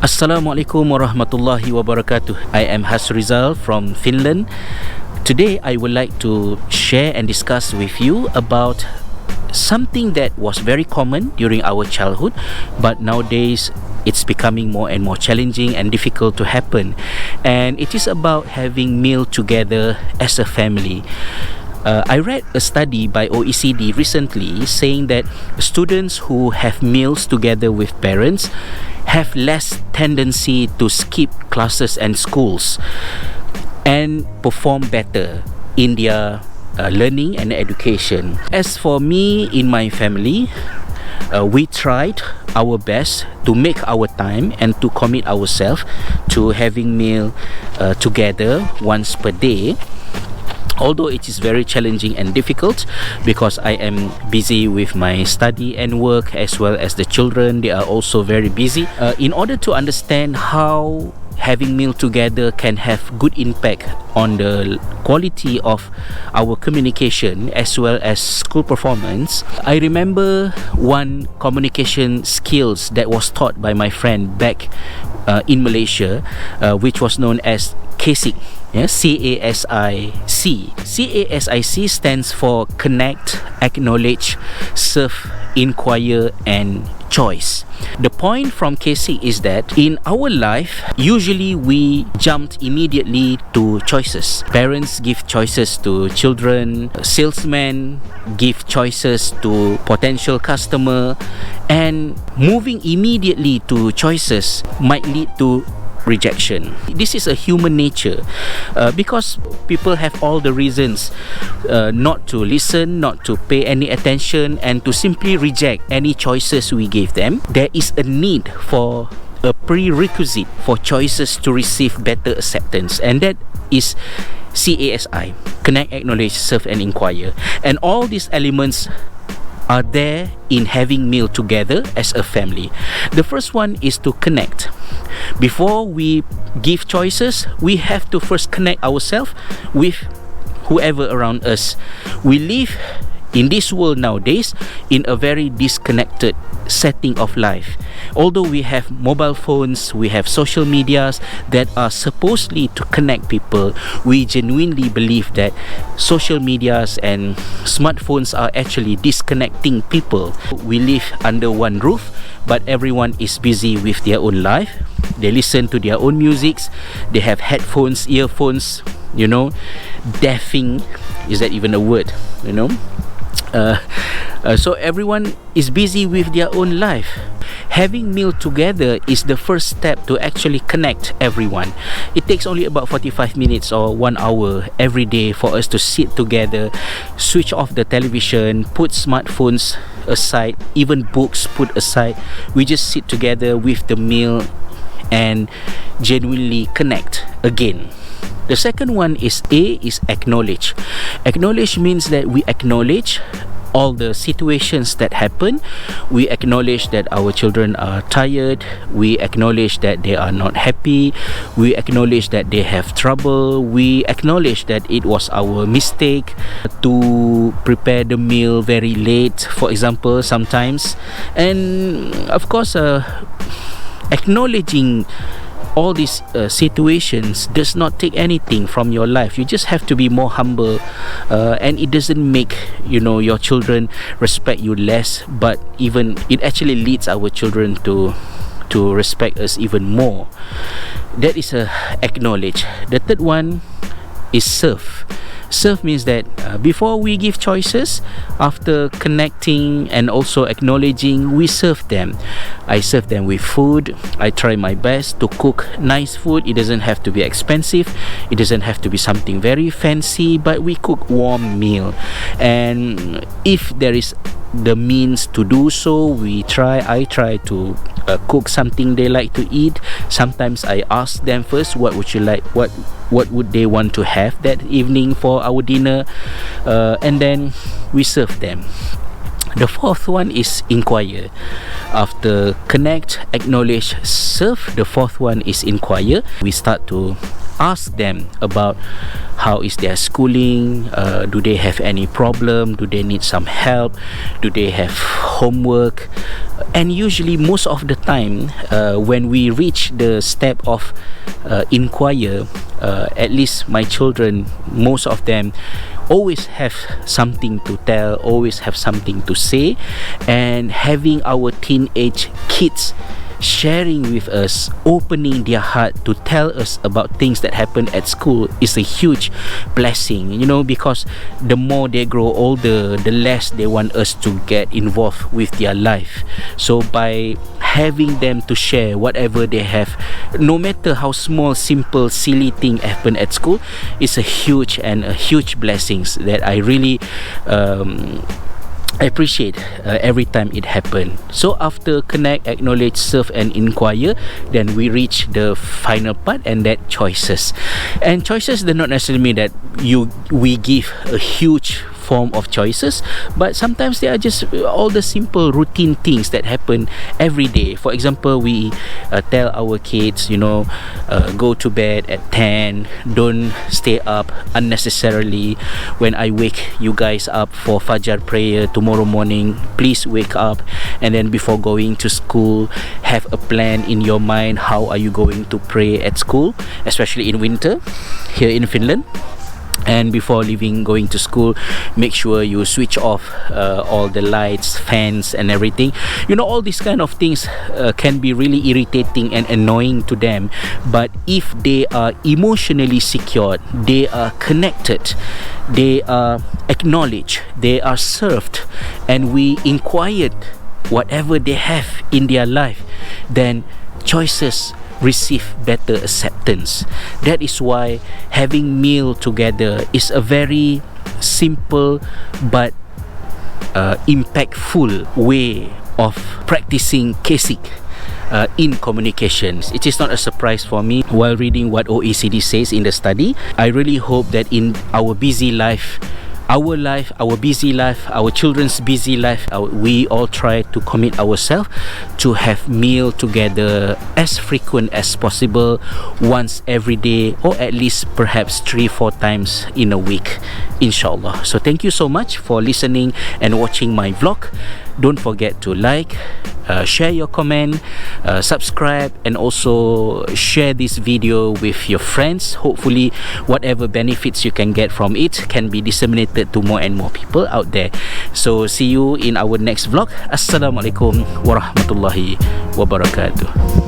Assalamualaikum warahmatullahi wabarakatuh. I am Hasrizal from Finland. Today I would like to share and discuss with you about something that was very common during our childhood, but nowadays it's becoming more and more challenging and difficult to happen. And it is about having meal together as a family. I read a study by OECD recently saying that students who have meals together with parents have less tendency to skip classes and schools and perform better in their learning and education. As for me, in my family, we tried our best to make our time and to commit ourselves to having meal together once per day. Although it is very challenging and difficult because I am busy with my study and work, as well as the children, they are also very busy. In order to understand how having meal together can have good impact on the quality of our communication as well as school performance, I remember one communication skills that was taught by my friend back in Malaysia, which was known as C.A.S.I.C. C.A.S.I.C. C.A.S.I.C. stands for Connect, Acknowledge, Serve, Inquire and Choice. The point from C.A.S.I.C. is that in our life, usually we jumped immediately to choices. Parents give choices to children, salesmen give choices to potential customer, and moving immediately to choices might lead to rejection. This is a human nature because people have all the reasons not to listen, not to pay any attention, and to simply reject any choices we give them. There is a need for a prerequisite for choices to receive better acceptance, and that is C.A.S.I. Connect, Acknowledge, Serve and Inquire. And all these elements are there in having meal together as a family. The first one is to connect. Before we give choices, we have to first connect ourselves with whoever around us. We live in this world nowadays in a very disconnected setting of life. Although we have mobile phones, we have social medias that are supposedly to connect people, we genuinely believe that social medias and smartphones are actually disconnecting people. We live under one roof, but everyone is busy with their own life. They listen to their own musics, they have headphones, earphones, deafing, is that even a word, so everyone is busy with their own life. Having meal together is the first step to actually connect everyone. It takes only about 45 minutes or 1 hour every day for us to sit together, switch off the television, put smartphones aside, even books put aside. We just sit together with the meal and genuinely connect again. The second one is acknowledge. Acknowledge means that we acknowledge all the situations that happen. We acknowledge that our children are tired. We acknowledge that they are not happy. We acknowledge that they have trouble. We acknowledge that it was our mistake to prepare the meal very late, for example, sometimes. And of course, acknowledging all these situations does not take anything from your life. You just have to be more humble, and it doesn't make your children respect you less, but even it actually leads our children to respect us even more. That is acknowledge. The third one is serve. Serve means that before we give choices, after connecting and also acknowledging, we serve them. I serve them with food. I try my best to cook nice food. It doesn't have to be expensive. It doesn't have to be something very fancy, but we cook warm meal. And if there is the means to do so, I try to cook something they like to eat. Sometimes I ask them first, what would you like, what would they want to have that evening for our dinner, and then we serve them. The fourth one is inquire. After connect, acknowledge, serve, the fourth one is inquire. We start to ask them about how is their schooling, do they have any problem, do they need some help, do they have homework. And usually most of the time, when we reach the step of inquire, at least my children, most of them always have something to tell, always have something to say. And having our teenage kids sharing with us, opening their heart to tell us about things that happen at school is a huge blessing, you know, because the more they grow older, the less they want us to get involved with their life. So by having them to share whatever they have, no matter how small, simple, silly thing happen at school, is a huge blessings that I really I appreciate every time it happen. So after connect, acknowledge, serve and inquire, then we reach the final part, and that choices. And choices do not necessarily mean that we give a huge form of choices, but sometimes they are just all the simple routine things that happen every day. For example, we tell our kids, you know, go to bed at 10, don't stay up unnecessarily. When I wake you guys up for Fajr prayer tomorrow morning, please wake up, and then before going to school, have a plan in your mind. How are you going to pray at school, especially in winter here in Finland? And before leaving, going to school, make sure you switch off all the lights, fans and everything. You know, all these kind of things can be really irritating and annoying to them, but if they are emotionally secured, they are connected, they are acknowledged, they are served, and we inquired whatever they have in their life, then choices receive better acceptance. That is why having meal together is a very simple but impactful way of practicing C.A.S.I.C in communications. It is not a surprise for me while reading what OECD says in the study. I really hope that in our busy life, our busy life, our children's busy life, we all try to commit ourselves to have meal together as frequent as possible, once every day, or at least perhaps 3-4 times in a week, inshallah. So thank you so much for listening and watching my vlog. Don't forget to like, share your comment, subscribe, and also share this video with your friends. Hopefully whatever benefits you can get from it can be disseminated to more and more people out there. So see you in our next vlog. Assalamualaikum warahmatullahi wabarakatuh.